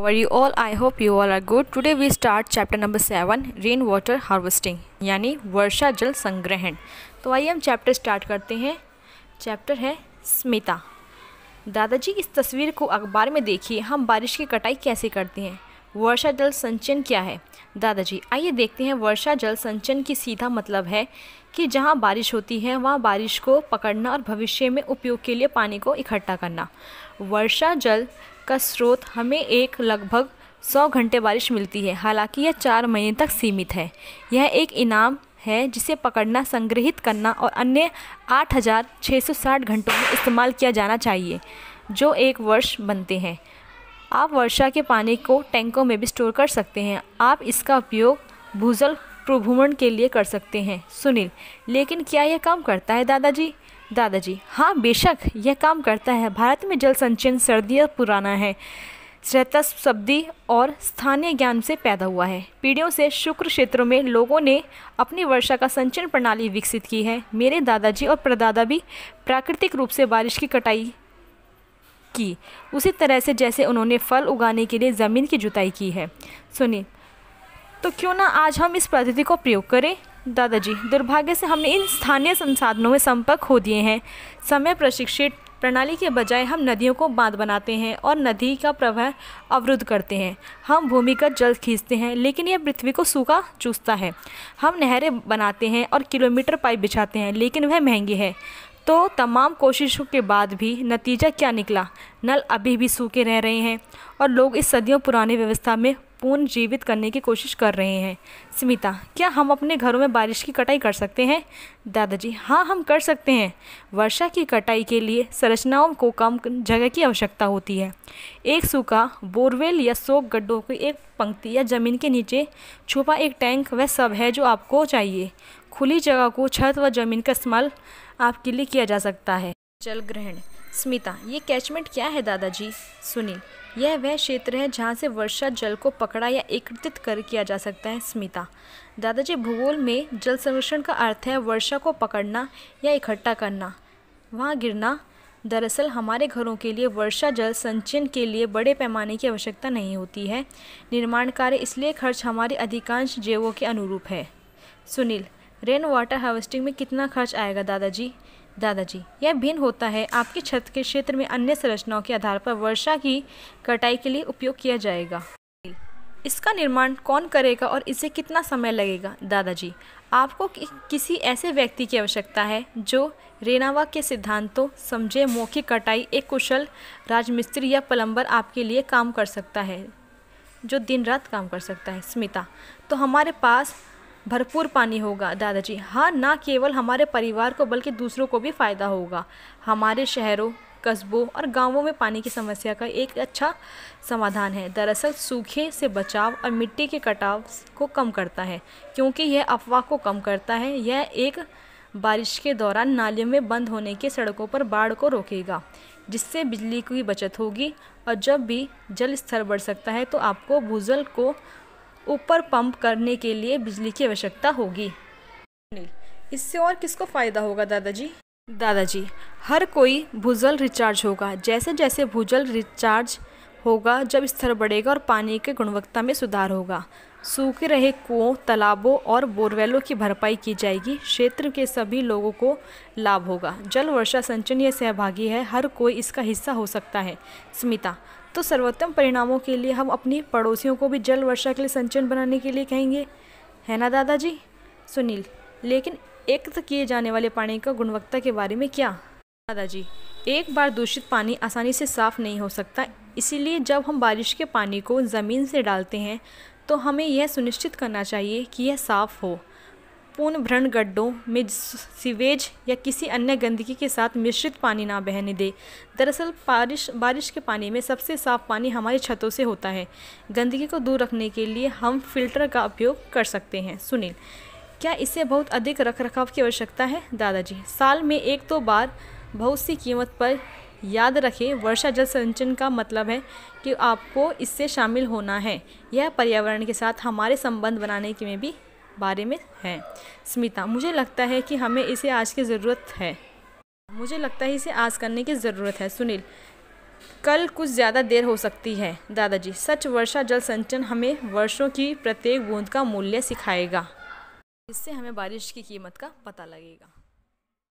How are you all? I hope you all are good. Today we start chapter number 7 rain water harvesting यानी वर्षा जल संग्रहण। तो आइए हम चैप्टर स्टार्ट करते हैं। चैप्टर है स्मिता। दादाजी इस तस्वीर को अखबार में देखिए, हम बारिश की कटाई कैसे करते हैं। वर्षा जल संचयन क्या है? दादाजी आइए देखते हैं। वर्षा जल संचयन की सीधा मतलब है कि जहाँ बारिश होती है वहाँ बारिश को पकड़ना और भविष्य में उपयोग के लिए पानी को इकट्ठा करना। वर्षा जल का स्रोत हमें एक लगभग 100 घंटे बारिश मिलती है, हालांकि यह 4 महीने तक सीमित है। यह एक इनाम है जिसे पकड़ना, संग्रहित करना और अन्य 8660 घंटों में इस्तेमाल किया जाना चाहिए, जो एक वर्ष बनते हैं। आप वर्षा के पानी को टैंकों में भी स्टोर कर सकते हैं। आप इसका उपयोग भूजल प्रभुमण के लिए कर सकते हैं। सुनील, लेकिन क्या यह काम करता है दादाजी? दादाजी हाँ बेशक यह काम करता है। भारत में जल संचयन सदियों पुराना है, सहस्त्राब्दी और स्थानीय ज्ञान से पैदा हुआ है। पीढ़ियों से शुष्क क्षेत्रों में लोगों ने अपनी वर्षा का संचयन प्रणाली विकसित की है। मेरे दादाजी और परदादा भी प्राकृतिक रूप से बारिश की कटाई की, उसी तरह से जैसे उन्होंने फल उगाने के लिए ज़मीन की जुताई की है। सुनिए, तो क्यों ना आज हम इस पद्धति को प्रयोग करें? दादाजी दुर्भाग्य से हमने इन स्थानीय संसाधनों में संपर्क खो दिए हैं। समय प्रशिक्षित प्रणाली के बजाय हम नदियों को बांध बनाते हैं और नदी का प्रवाह अवरुद्ध करते हैं। हम भूमिगत जल खींचते हैं, लेकिन यह पृथ्वी को सूखा चूसता है। हम नहरें बनाते हैं और किलोमीटर पाइप बिछाते हैं, लेकिन वह महंगी है। तो तमाम कोशिशों के बाद भी नतीजा क्या निकला? नल अभी भी सूखे रह रहे हैं और लोग इस सदियों पुरानी व्यवस्था में पुनर्जीवित करने की कोशिश कर रहे हैं। स्मिता, क्या हम अपने घरों में बारिश की कटाई कर सकते हैं? दादाजी हाँ, हम कर सकते हैं। वर्षा की कटाई के लिए संरचनाओं को कम जगह की आवश्यकता होती है। एक सूखा बोरवेल या सोख गड्ढों की एक पंक्ति या ज़मीन के नीचे छुपा एक टैंक वह सब है जो आपको चाहिए। खुली जगह को छत व ज़मीन का इस्तेमाल आपके लिए किया जा सकता है। जल ग्रहण। स्मिता, ये कैचमेंट क्या है दादाजी? सुनील, यह वह क्षेत्र है जहाँ से वर्षा जल को पकड़ा या एकत्रित कर किया जा सकता है। स्मिता, दादाजी भूगोल में जल संरक्षण का अर्थ है वर्षा को पकड़ना या इकट्ठा करना, वहाँ गिरना। दरअसल हमारे घरों के लिए वर्षा जल संचयन के लिए बड़े पैमाने की आवश्यकता नहीं होती है। निर्माण कार्य इसलिए खर्च हमारे अधिकांश जेवों के अनुरूप है। सुनील, रेन वाटर हार्वेस्टिंग में कितना खर्च आएगा दादाजी? दादाजी यह भिन्न होता है। आपकी छत के क्षेत्र में अन्य संरचनाओं के आधार पर वर्षा की कटाई के लिए उपयोग किया जाएगा। इसका निर्माण कौन करेगा और इसे कितना समय लगेगा? दादाजी आपको किसी ऐसे व्यक्ति की आवश्यकता है जो रेनावा के सिद्धांतों समझे। मौखिक कटाई एक कुशल राजमिस्त्री या प्लम्बर आपके लिए काम कर सकता है, जो दिन रात काम कर सकता है। स्मिता, तो हमारे पास भरपूर पानी होगा? दादाजी हाँ, ना केवल हमारे परिवार को बल्कि दूसरों को भी फ़ायदा होगा। हमारे शहरों, कस्बों और गांवों में पानी की समस्या का एक अच्छा समाधान है। दरअसल सूखे से बचाव और मिट्टी के कटाव को कम करता है, क्योंकि यह अफवाह को कम करता है। यह एक बारिश के दौरान नालियों में बंद होने के सड़कों पर बाढ़ को रोकेगा, जिससे बिजली की बचत होगी। और जब भी जल स्तर बढ़ सकता है तो आपको भूजल को ऊपर पंप करने के लिए बिजली की आवश्यकता होगी। इससे और किसको फ़ायदा होगा दादाजी? दादाजी हर कोई भूजल रिचार्ज होगा। जैसे जैसे भूजल रिचार्ज होगा, जब स्तर बढ़ेगा और पानी की गुणवत्ता में सुधार होगा, सूखे रहे कुओं, तालाबों और बोरवेलों की भरपाई की जाएगी। क्षेत्र के सभी लोगों को लाभ होगा। जल वर्षा संचयन ये सहभागी है, हर कोई इसका हिस्सा हो सकता है। स्मिता, तो सर्वोत्तम परिणामों के लिए हम अपनी पड़ोसियों को भी जल वर्षा के लिए संचयन बनाने के लिए कहेंगे, है ना दादाजी? सुनील, लेकिन एकत्र किए जाने वाले पानी का गुणवत्ता के बारे में क्या? दादाजी एक बार दूषित पानी आसानी से साफ़ नहीं हो सकता, इसीलिए जब हम बारिश के पानी को ज़मीन से डालते हैं तो हमें यह सुनिश्चित करना चाहिए कि यह साफ़ हो। पूर्ण भ्रण गड्ढों में सीवेज या किसी अन्य गंदगी के साथ मिश्रित पानी ना बहने दे। दरअसल बारिश के पानी में सबसे साफ़ पानी हमारी छतों से होता है। गंदगी को दूर रखने के लिए हम फिल्टर का उपयोग कर सकते हैं। सुनील, क्या इसे बहुत अधिक रखरखाव की आवश्यकता है? दादाजी साल में 1-2 बार बहुत सी कीमत पर। याद रखें, वर्षा जल संचयन का मतलब है कि आपको इससे शामिल होना है। यह पर्यावरण के साथ हमारे संबंध बनाने के में भी बारे में है। स्मिता, मुझे लगता है कि हमें इसे आज की ज़रूरत है। मुझे लगता है इसे आज करने की ज़रूरत है। सुनील, कल कुछ ज़्यादा देर हो सकती है दादाजी। सच, वर्षा जल संचयन हमें वर्षों की प्रत्येक बूंद का मूल्य सिखाएगा, इससे हमें बारिश की कीमत का पता लगेगा।